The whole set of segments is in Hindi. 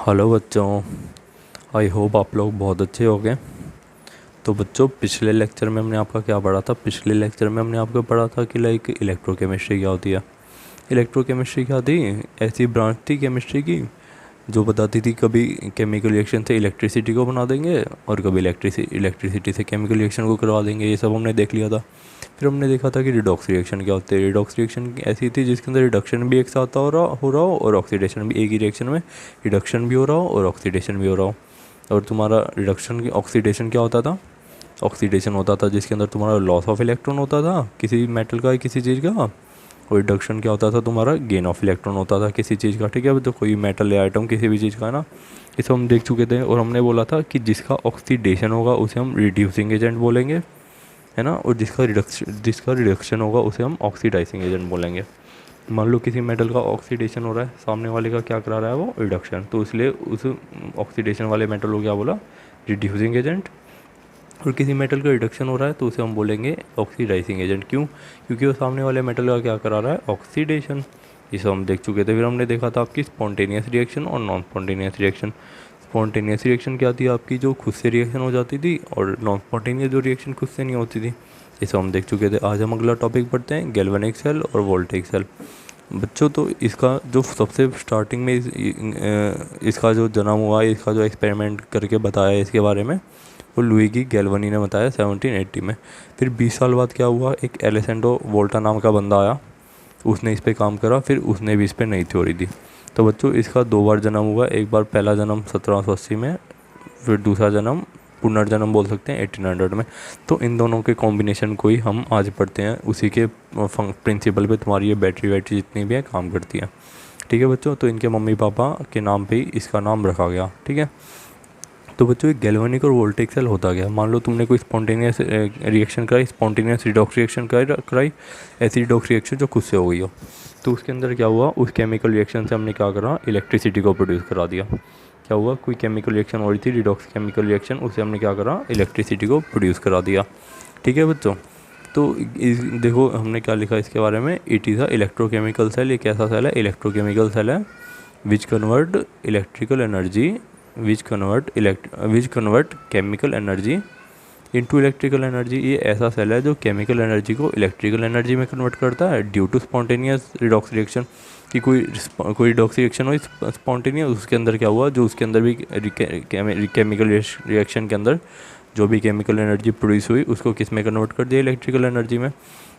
हेलो बच्चों। आई होप आप लोग बहुत अच्छे हो गए। तो बच्चों, पिछले लेक्चर में हमने आपका क्या पढ़ा था? पिछले लेक्चर में हमने आपको पढ़ा था कि लाइक इलेक्ट्रोकेमिस्ट्री क्या होती है। इलेक्ट्रोकेमिस्ट्री क्या थी? ऐसी ब्रांच थी केमिस्ट्री की जो बताती थी कभी केमिकल रिएक्शन से इलेक्ट्रिसिटी को बना देंगे और कभी इलेक्ट्रिसिटी से केमिकल रिएक्शन को करवा देंगे। ये सब हमने देख लिया था। फिर हमने देखा था कि रिडॉक्स रिएक्शन क्या होती है। रिडॉक्स रिएक्शन ऐसी थी जिसके अंदर रिडक्शन भी एक साथ हो रहा हो और ऑक्सीडेशन भी एक ही रिएक्शन में रिडक्शन भी हो रहा हो और ऑक्सीडेशन भी हो रहा हो। और तुम्हारा रिडक्शन की ऑक्सीडेशन क्या होता था? ऑक्सीडेशन होता था जिसके अंदर तुम्हारा लॉस ऑफ इलेक्ट्रॉन होता था किसी मेटल का या किसी चीज़ का। और रिडक्शन क्या होता था? तुम्हारा गेन ऑफ इलेक्ट्रॉन होता था किसी चीज़ का। ठीक है, तो कोई मेटल या आइटम किसी भी चीज़ का ना, ये सब हम देख चुके थे। और हमने बोला था कि जिसका ऑक्सीडेशन होगा उसे हम रिड्यूसिंग एजेंट बोलेंगे, है ना। और जिसका रिडक्शन होगा उसे हम ऑक्सीडाइजिंग एजेंट बोलेंगे। मान लो किसी मेटल का ऑक्सीडेशन हो रहा है, सामने वाले का क्या करा रहा है? वो रिडक्शन। तो इसलिए उस ऑक्सीडेशन वाले मेटल को क्या बोला? Reducing agent. और किसी मेटल का रिडक्शन हो रहा है तो उसे हम बोलेंगे ऑक्सीडाइजिंग एजेंट। क्यों? क्योंकि वो सामने वाले मेटल का क्या करा रहा है? ऑक्सीडेशन। ये सब हम देख चुके थे। फिर हमने देखा था आपकी स्पॉन्टेनियस रिएक्शन और non spontaneous reaction. Spontaneous reaction क्या थी आपकी? जो खुद से रिएक्शन हो जाती थी। और नॉन स्पॉन्टेनियस जो रिएक्शन खुद से नहीं होती थी। ये सब हम देख चुके थे। आज हम अगला टॉपिक पढ़ते हैं, गैल्वेनिक सेल और वोल्टेइक सेल। बच्चों, तो इसका जो सबसे स्टार्टिंग में इसका जो जन्म हुआ, इसका जो एक्सपेरिमेंट करके बताया इसके बारे में, वो लुइगी गैल्वानी ने बताया 1780 में। फिर 20 साल बाद क्या हुआ? एक एलेसेंड्रो वोल्टा नाम का बंदा आया, उसने इस पे काम करा, फिर उसने भी इस पे नई थ्योरी दी। तो बच्चों, इसका दो बार जन्म हुआ। एक बार पहला जन्म 1780 में, फिर दूसरा जन्म पुनर्जन्म बोल सकते हैं 1800 में। तो इन दोनों के कॉम्बिनेशन को ही हम आज पढ़ते हैं। उसी के प्रिंसिपल पे तुम्हारी ये बैटरी वैटरी जितनी भी है काम करती है। ठीक है बच्चों, तो इनके मम्मी पापा के नाम पे ही इसका नाम रखा गया। ठीक है, तो बच्चों, एक गैल्वेनिक और वोल्टेइक सेल होता गया। मान लो तुमने कोई स्पॉन्टेनियस रिएक्शन कराई, स्पॉन्टेनियस रिडॉक्स रिएक्शन कराई, ऐसी रिडॉक्स रिएक्शन जो खुद से हो गई हो। तो उसके अंदर क्या हुआ? उस केमिकल रिएक्शन से हमने क्या करा? इलेक्ट्रिसिटी को प्रोड्यूस करा दिया। क्या हुआ? कोई केमिकल रिएक्शन हो रही थी, रिडॉक्स केमिकल रिएक्शन, उसे हमने क्या करा? इलेक्ट्रिसिटी को प्रोड्यूस करा दिया। ठीक है बच्चों, तो देखो हमने क्या लिखा इसके बारे में। It is a electrochemical cell. ये कैसा सेल है? इलेक्ट्रोकेमिकल सेल है। Which convert electrical energy which convert chemical energy into electrical energy. ये ऐसा सेल है जो केमिकल एनर्जी को इलेक्ट्रिकल एनर्जी में कन्वर्ट करता है due to spontaneous redox reaction. कि कोई रिडॉक्स रिएक्शन हुई स्पॉन्टेनियस, उसके अंदर क्या हुआ? जो उसके अंदर भी केमिकल रिएक्शन के अंदर जो भी केमिकल एनर्जी प्रोड्यूस हुई उसको किस में कन्वर्ट कर दिया? इलेक्ट्रिकल एनर्जी में।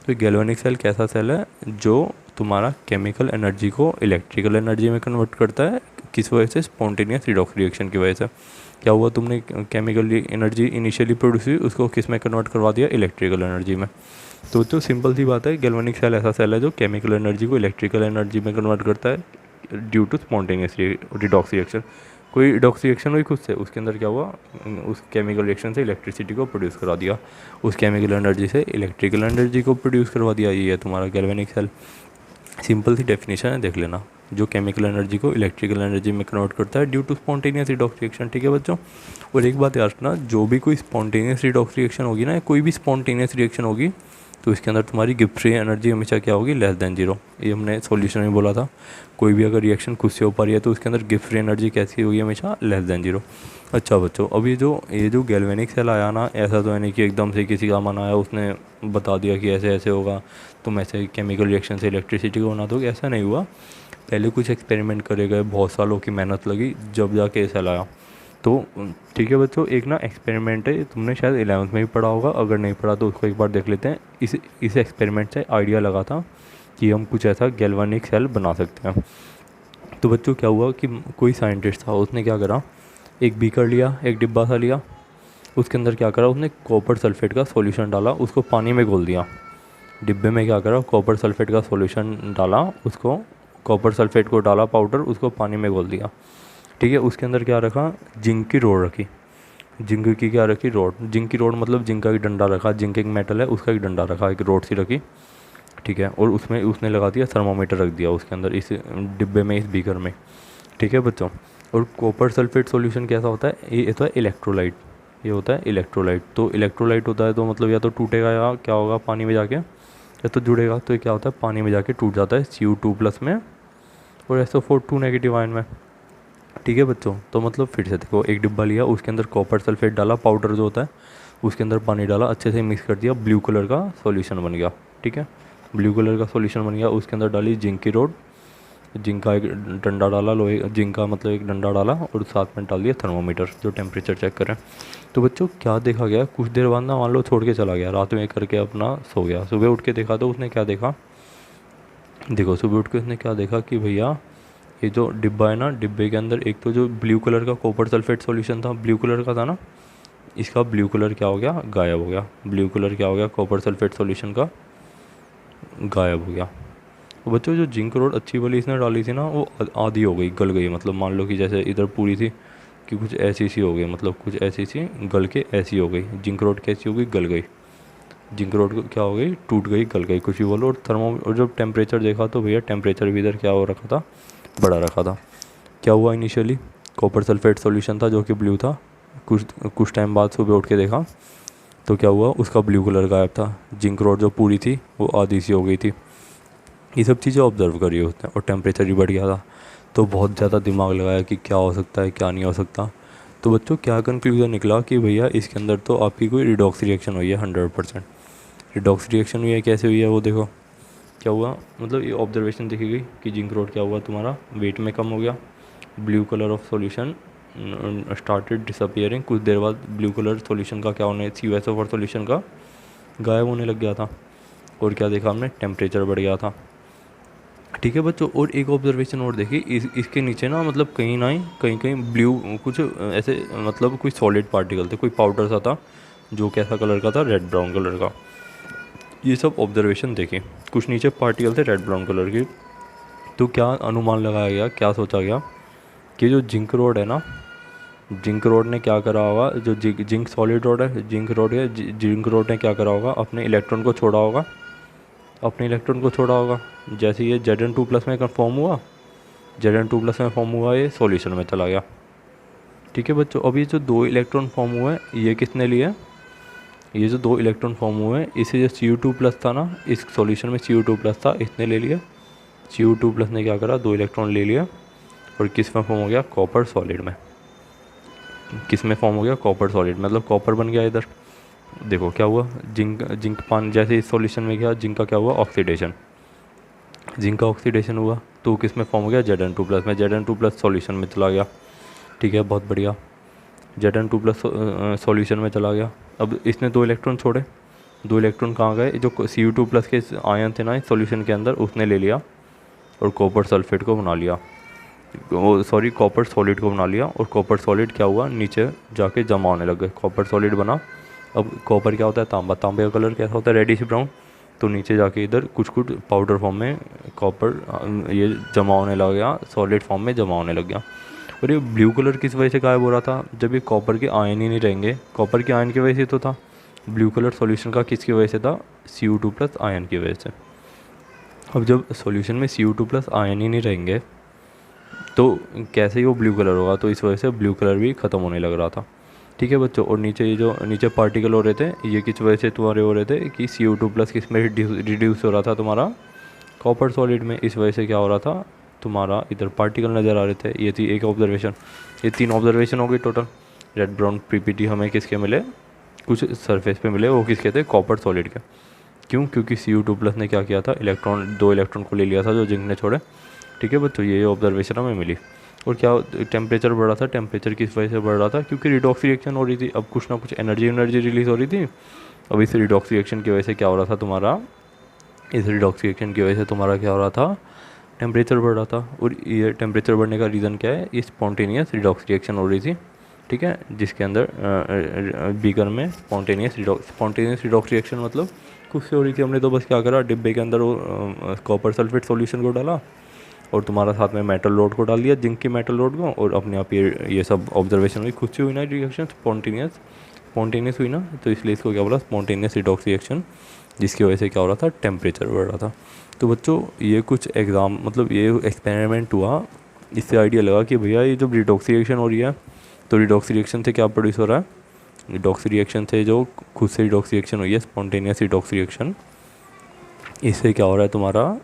तो गैल्वेनिक सेल कैसा सेल है? जो तुम्हारा केमिकल एनर्जी को इलेक्ट्रिकल एनर्जी में कन्वर्ट करता है। किस वजह से? स्पॉन्टेनियस रिडॉक्स रिएक्शन की वजह से। क्या हुआ? तुमने केमिकल एनर्जी इनिशियली प्रोड्यूस हुई, उसको किस में कन्वर्ट करवा दिया? इलेक्ट्रिकल एनर्जी में। तो सिंपल सी बात है, गैल्वेनिक सेल ऐसा सेल है जो केमिकल एनर्जी को इलेक्ट्रिकल एनर्जी में कन्वर्ट करता है due to spontaneous redox reaction. कोई रिडॉक्स रिएक्शन हुई खुद से, उसके अंदर क्या हुआ? उस केमिकल रिएक्शन से इलेक्ट्रिसिटी को प्रोड्यूस करा दिया, उस केमिकल एनर्जी से इलेक्ट्रिकल एनर्जी को प्रोड्यूस करवा दिया। ये है तुम्हारा गैल्वेनिक सेल। सिंपल सी डेफिनेशन है, देख लेना। जो केमिकल एनर्जी को इलेक्ट्रिकल एनर्जी में कन्वर्ट करता है due to spontaneous redox reaction. ठीक है बच्चों, और एक बात याद रखना, जो भी कोई स्पॉन्टेनियस रिडॉक्स रिएक्शन होगी ना, कोई भी स्पॉन्टेनियस रिएक्शन होगी, तो इसके अंदर तुम्हारी गिब्स फ्री एनर्जी हमेशा क्या होगी? Less than zero. ये हमने सॉल्यूशन में बोला था। कोई भी अगर रिएक्शन खुद से हो पा रही है तो उसके अंदर गिब्स फ्री एनर्जी कैसी होगी? हमेशा लेस देन जीरो। अच्छा बच्चों, अब ये जो गैल्वेनिक सेल आया ना, ऐसा तो है नहीं कि एकदम से किसी का मन आया उसने बता दिया कि ऐसे ऐसे होगा, तुम ऐसे केमिकल रिएक्शन से इलेक्ट्रिसिटी को बना दोगे। ऐसा नहीं हुआ। पहले कुछ एक्सपेरिमेंट करे गए, बहुत सालों की मेहनत लगी, जब जाके ये सेल आया। तो ठीक है बच्चों, एक ना एक्सपेरिमेंट है, तुमने शायद 11th में भी पढ़ा होगा, अगर नहीं पढ़ा तो उसको एक बार देख लेते हैं। इस एक्सपेरिमेंट से आइडिया लगा था कि हम कुछ ऐसा गैल्वेनिक सेल बना सकते हैं। तो बच्चों क्या हुआ कि कोई साइंटिस्ट था, उसने क्या करा? एक बीकर लिया, एक डिब्बा सा लिया, उसके अंदर क्या करा? उसने कॉपर सल्फेट का सॉल्यूशन डाला, उसको पानी में घोल दिया। डिब्बे में क्या करा? कॉपर सल्फेट का सॉल्यूशन डाला, उसको कॉपर सल्फेट को डाला पाउडर, उसको पानी में घोल दिया। ठीक है, उसके अंदर क्या रखा? जिंक की रोड रखी। जिंक की क्या रखी? रोड। जिंक की रोड मतलब जिंक का एक डंडा रखा, जिंक एक मेटल है, उसका एक डंडा रखा, एक रोड सी रखी। ठीक है, और उसमें उसने लगा दिया थर्मामीटर, रख दिया उसके अंदर, इस डिब्बे में, इस बीकर में। ठीक है बच्चों, और कॉपर सल्फेट सॉल्यूशन कैसा होता है? ये होता है इलेक्ट्रोलाइट। ये होता है इलेक्ट्रोलाइट। तो इलेक्ट्रोलाइट होता है तो मतलब या तो टूटेगा या क्या होगा? पानी में जाके, या तो जुड़ेगा। तो ये क्या होता है? पानी में जाके टूट जाता है CO2 प्लस में और SO4 2 नेगेटिव आयन में। ठीक है बच्चों, तो मतलब फिर से देखो, एक डिब्बा लिया, उसके अंदर कॉपर सल्फेट डाला, पाउडर जो होता है, उसके अंदर पानी डाला, अच्छे से मिक्स कर दिया, ब्लू कलर का सॉल्यूशन बन गया। ठीक है, ब्लू कलर का सॉल्यूशन बन गया। उसके अंदर डाली जिंक की रोड, जिंक का एक डंडा डाला, लोहे जिंक का मतलब एक डंडा डाला, और साथ में डाल दिया थर्मोमीटर जो टेम्परेचर चेक करें। तो बच्चों क्या देखा गया, कुछ देर बाद ना मान लो छोड़ के चला गया, रात में करके अपना सो गया, सुबह उठ के देखा तो उसने क्या देखा, देखो सुबह उठ के उसने क्या देखा कि भैया ये जो डिब्बा है ना, डिब्बे के अंदर एक तो जो ब्लू कलर का कॉपर सल्फेट सॉल्यूशन था, ब्लू कलर का था ना, इसका ब्लू कलर क्या हो गया, गायब हो गया। ब्लू कलर क्या हो गया, कॉपर सल्फेट सॉल्यूशन का गायब हो गया। तो बच्चों जो जिंक रोड अच्छी वाली इसने डाली थी ना, वो आधी हो गई, गल गई, मतलब मान लो कि जैसे इधर पूरी थी कि कुछ ऐसी सी हो गई, मतलब कुछ ऐसी सी गल के ऐसी हो गई। जिंक रोड कैसी हो गई, गल गई। जिंक रोड को क्या हो गई, टूट गई, गल गई, कुछ भी बोलो। और जब टेम्परेचर देखा तो भैया टेम्परेचर भी इधर क्या हो रखा था, बढ़ा रखा था। क्या हुआ, इनिशियली कॉपर सल्फेट सॉल्यूशन था जो कि ब्लू था, कुछ कुछ टाइम बाद सुबह उठ के देखा तो क्या हुआ, उसका ब्लू कलर गायब था। जिंक रोड जो पूरी थी वो आधी सी हो गई थी। ये सब चीज़ें ऑब्जर्व करी उसने, और टेम्परेचर भी बढ़ गया था। तो बहुत ज़्यादा दिमाग लगाया कि क्या हो सकता है, क्या नहीं हो सकता। तो बच्चों क्या कंक्लूजन निकला कि भैया इसके अंदर तो आपकी कोई रिडॉक्स रिएक्शन हुई है 100%। रिडॉक्स रिएक्शन हुई है, कैसे हुई है वो देखो। क्या हुआ, मतलब ये ऑब्जर्वेशन देखी गई कि जिंक रोड क्या हुआ, तुम्हारा वेट में कम हो गया, blue colour of solution started disappearing. कुछ देर बाद ब्लू कलर सॉल्यूशन का क्या होने, CuSO4 सॉल्यूशन का गायब होने लग गया था। और क्या देखा हमने, टेम्परेचर बढ़ गया था। ठीक है बच्चों, और एक ऑब्जर्वेशन और देखी, इसके नीचे ना मतलब कहीं ना कहीं कहीं ब्लू कुछ ऐसे मतलब कोई सॉलिड पार्टिकल थे, कोई पाउडर सा था जो कैसा कलर का था, रेड ब्राउन कलर का। ये सब ऑब्जर्वेशन देखी, कुछ नीचे पार्टिकल थे रेड ब्राउन कलर के। तो क्या अनुमान लगाया गया, क्या सोचा गया कि जो जिंक रोड है ना, जिंक रोड ने क्या करा होगा, जो जिंक सॉलिड रोड है, जिंक रोड ने क्या करा होगा, अपने इलेक्ट्रॉन को छोड़ा होगा, अपने इलेक्ट्रॉन को छोड़ा होगा। जैसे ये Zn2+ में फॉर्म हुआ, Zn2+ में फॉर्म हुआ, ये सॉल्यूशन में चला गया। ठीक है बच्चों, अब ये जो 2 इलेक्ट्रॉन फॉर्म हुए हैं ये किसने लिए, ये जो 2 इलेक्ट्रॉन फॉर्म हुए हैं इसे जो Cu2+ था ना, इस सॉल्यूशन में Cu2+ था, इसने ले लिया। Cu2+ ने क्या करा, 2 इलेक्ट्रॉन ले लिया, और किस में फॉर्म हो गया, कॉपर सॉलिड में। किस में फॉर्म हो गया, कॉपर सॉलिड, मतलब कॉपर बन गया इधर। देखो क्या हुआ, जिंक जिंक पान जैसे इस सॉल्यूशन में गया, जिंक का क्या हुआ, ऑक्सीडेशन। जिंक का ऑक्सीडेशन हुआ तो किस में फॉर्म हो गया, Zn2+ में, Zn2+ सॉल्यूशन में चला गया। ठीक है, बहुत बढ़िया, Zn2+ सॉल्यूशन में चला गया। अब इसने 2 इलेक्ट्रॉन छोड़े, 2 इलेक्ट्रॉन कहाँ गए, जो Cu2+ के आयन थे ना इस सॉल्यूशन के अंदर, उसने ले लिया और कॉपर सल्फेट को बना लिया, सॉरी कॉपर सॉलिड को बना लिया। और कॉपर सॉलिड क्या हुआ, नीचे जाके जमा होने लग गए, कॉपर सॉलिड बना। अब कॉपर क्या होता है, तांबा, तांबे का कलर कैसा होता है, रेडिश ब्राउन। तो नीचे जाके इधर कुछ कुछ पाउडर फॉर्म में कॉपर ये जमा होने लग गया, सॉलिड फॉर्म में जमा होने लग गया। और ये ब्लू कलर किस वजह से गायब हो रहा था, जब ये कॉपर के आयन ही नहीं रहेंगे, कॉपर के आयन की वजह से तो था। ब्लू कलर सॉल्यूशन का किसकी वजह से था, Cu2+ आयन की वजह से। अब जब सॉल्यूशन में Cu2+ आयन ही नहीं रहेंगे तो कैसे ही वो ब्लू कलर होगा, तो इस वजह से ब्लू कलर भी ख़त्म होने लग रहा था। ठीक है बच्चों, और नीचे ये जो नीचे पार्टिकल हो रहे थे, ये किस वजह से तुम्हारे हो रहे थे कि Cu2+ किस में रिड्यूस हो रहा था, तुम्हारा कॉपर सॉलिड में। इस वजह से क्या हो रहा था, तुम्हारा इधर पार्टिकल नज़र आ रहे थे। ये थी एक ऑब्जर्वेशन, ये 3 ऑब्जर्वेशन हो गई टोटल। रेड ब्राउन PPT हमें किसके मिले, कुछ सरफेस पे मिले, वो किसके थे, कॉपर सॉलिड के। क्यों, क्योंकि Cu2+ ने क्या किया था, इलेक्ट्रॉन 2 इलेक्ट्रॉन को ले लिया था जो जिंक ने छोड़े। ठीक है बच्चों, ये ऑब्जर्वेशन हमें मिली। और क्या टेम्परेचर बढ़ रहा था, टेम्परेचर किस वजह से बढ़ रहा था, क्योंकि रिडॉक्स रिएक्शन हो रही थी। अब कुछ ना कुछ एनर्जी रिलीज़ हो रही थी। अब इस रिडॉक्स रिएक्शन की वजह से क्या हो रहा था तुम्हारा, इस रिडॉक्स रिएक्शन की वजह से तुम्हारा क्या हो रहा था, टेम्परेचर बढ़ रहा था। और ये टेम्परेचर बढ़ने का रीज़न क्या है, ये स्पॉन्टेनियस रिडॉक्स रिएक्शन हो रही थी। ठीक है, जिसके अंदर बीकर में स्पॉन्टेनियस रिडॉक्स रिएक्शन मतलब खुद से हो रही थी। हमने तो बस क्या करा, डिब्बे के अंदर वो कॉपर सल्फेट सॉल्यूशन को डाला, और तुम्हारा साथ में मेटल रोड को डाल दिया, जिंक की मेटल रोड को, और अपने आप ये सब ऑब्जर्वेशन हुई, खुद से हुई ना रिएक्शन, स्पॉन्टेनियस हुई ना, तो इसलिए इसको क्या बोला, स्पॉन्टेनियस रिडॉक्स रिएक्शन, जिसकी वजह से क्या हो रहा था, टेम्परेचर बढ़ रहा था। तो बच्चों ये कुछ एग्ज़ाम मतलब ये एक्सपेरिमेंट हुआ, इससे आइडिया लगा कि भैया ये जो रिडॉक्स रिएक्शन हो रही है, तो रिडॉक्स रिएक्शन से क्या प्रोड्यूस हो रहा है, रिडॉक्स रिएक्शन से जो खुद से रिडॉक्स रिएक्शन हुई है, स्पॉन्टेनियस रिडॉक्स रिएक्शन, इससे क्या हो रहा है तुम्हारा,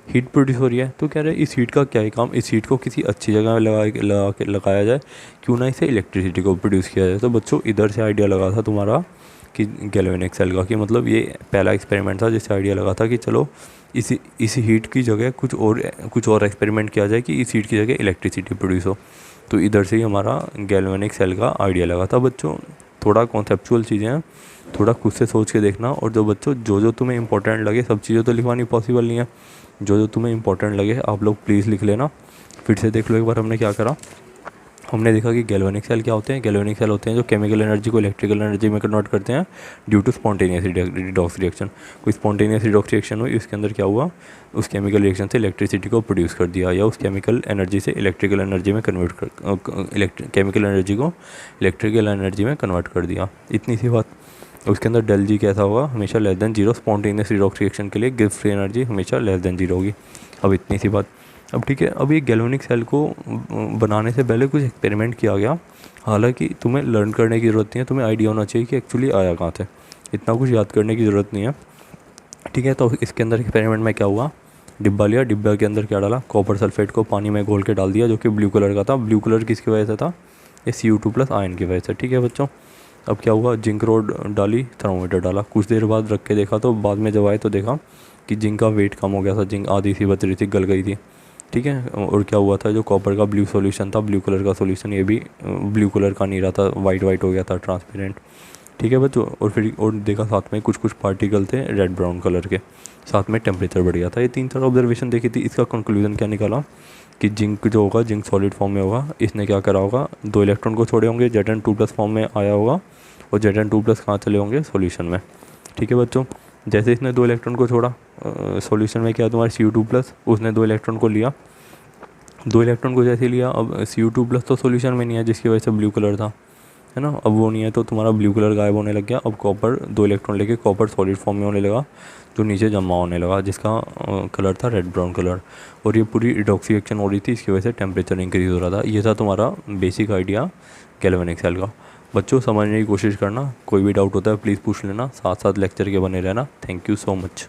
हीट प्रोड्यूस हो रही है, तो कह रहे हैं इस हीट का क्या है काम, इस हीट को किसी अच्छी जगह लगाया जाए, क्यों ना इसे इलेक्ट्रिसिटी को प्रोड्यूस किया जाए। तो बच्चों इधर से आइडिया लगा था तुम्हारा कि गैल्वेनिक सेल का, कि मतलब ये पहला एक्सपेरिमेंट था जिससे आइडिया लगा था कि चलो इस हीट की जगह कुछ और एक्सपेरिमेंट किया जाए कि इस हीट की जगह इलेक्ट्रिसिटी प्रोड्यूस हो। तो इधर से ही हमारा गैल्वेनिक सेल का आइडिया लगा था। बच्चों थोड़ा कॉन्सेप्चुअल चीज़ें हैं, थोड़ा खुद से सोच के देखना। और जो बच्चों जो तुम्हें इंपॉर्टेंट लगे, सब चीज़ें तो लिखवानी पॉसिबल नहीं है, जो तुम्हें इंपॉर्टेंट लगे आप लोग प्लीज़ लिख लेना। फिर से देख लो एक बार हमने क्या करा। हमने देखा कि गैल्वेनिक सेल क्या होते हैं। गैल्वेनिक सेल होते हैं जो केमिकल एनर्जी को इलेक्ट्रिकल एनर्जी में कन्वर्ट करते हैं due to spontaneous redox reaction. कोई स्पॉन्टेनियस रिडॉक्स रिएक्शन हुई, इसके अंदर क्या हुआ, उस केमिकल रिएक्शन से इलेक्ट्रिसिटी को प्रोड्यूस कर दिया, या उस केमिकल एनर्जी से इलेक्ट्रिकल एनर्जी में कन्वर्ट केमिकल एनर्जी को इलेक्ट्रिकल एनर्जी में कन्वर्ट कर दिया। इतनी सी बात। उसके अंदर डेल जी कैसा होगा, हमेशा less than zero. Spontaneous redox reaction के लिए गिव फ्री एनर्जी हमेशा लेस देन जीरो होगी। अब इतनी सी बात। अब ठीक है, अब ये गैल्वेनिक सेल को बनाने से पहले कुछ एक्सपेरिमेंट किया गया। हालांकि तुम्हें लर्न करने की ज़रूरत नहीं है, तुम्हें आइडिया होना चाहिए कि एक्चुअली आया कहाँ से, इतना कुछ याद करने की ज़रूरत नहीं है। ठीक है, तो इसके अंदर एक्सपेरिमेंट में क्या हुआ, डिब्बा लिया, डिब्बा के अंदर क्या डाला, कॉपर सल्फेट को पानी में घोल के डाल दिया, जो कि ब्लू कलर का था। ब्लू कलर किसकी वजह से था, ये CO2+ आयन की वजह से। ठीक है बच्चों, अब क्या हुआ, जिंक रोड डाली, थर्मोमीटर डाला, कुछ देर बाद रख के देखा, तो बाद में जब आए तो देखा कि जिंक का वेट कम हो गया था, जिंक आधी सी बच रही थी, गल गई थी। ठीक है, और क्या हुआ था, जो कॉपर का ब्लू सॉल्यूशन था, ब्लू कलर का सॉल्यूशन, ये भी ब्लू कलर का नहीं रहा था, वाइट हो गया था, ट्रांसपेरेंट। ठीक है बच्चों, और फिर और देखा साथ में कुछ पार्टिकल थे रेड ब्राउन कलर के, साथ में टेम्परेचर बढ़ गया था। ये 3-4 ऑब्जर्वेशन देखी थी। इसका कंक्लूजन क्या निकाला कि जिंक जो होगा, जिंक सॉलिड फॉर्म में होगा, इसने क्या करा होगा, 2 इलेक्ट्रॉन को छोड़े होंगे, Zn2+ फॉर्म में आया होगा, और Zn2+ कहाँ चले होंगे, सॉल्यूशन में। ठीक है बच्चों, जैसे इसने 2 इलेक्ट्रॉन को छोड़ा, सॉल्यूशन में क्या तुम्हारे CO2+, उसने 2 इलेक्ट्रॉन को लिया, 2 इलेक्ट्रॉन को जैसे लिया, अब CO2+ तो सॉल्यूशन में नहीं है, जिसकी वजह से ब्लू कलर था, है ना, अब वो नहीं है, तो तुम्हारा ब्लू कलर गायब होने लग गया। अब कॉपर 2 इलेक्ट्रॉन लेके कॉपर सॉलिड फॉर्म में होने लगा, जो नीचे जमा होने लगा, जिसका कलर था रेड ब्राउन कलर, और ये पूरी रिडॉक्स रिएक्शन हो रही थी, इसकी वजह से टेम्परेचर इंक्रीज़ हो रहा था। ये था तुम्हारा बेसिक आइडिया गैल्वेनिक सेल का। बच्चों समझने की कोशिश करना, कोई भी डाउट होता है प्लीज़ पूछ लेना, साथ साथ लेक्चर के बने रहना। Thank you so much.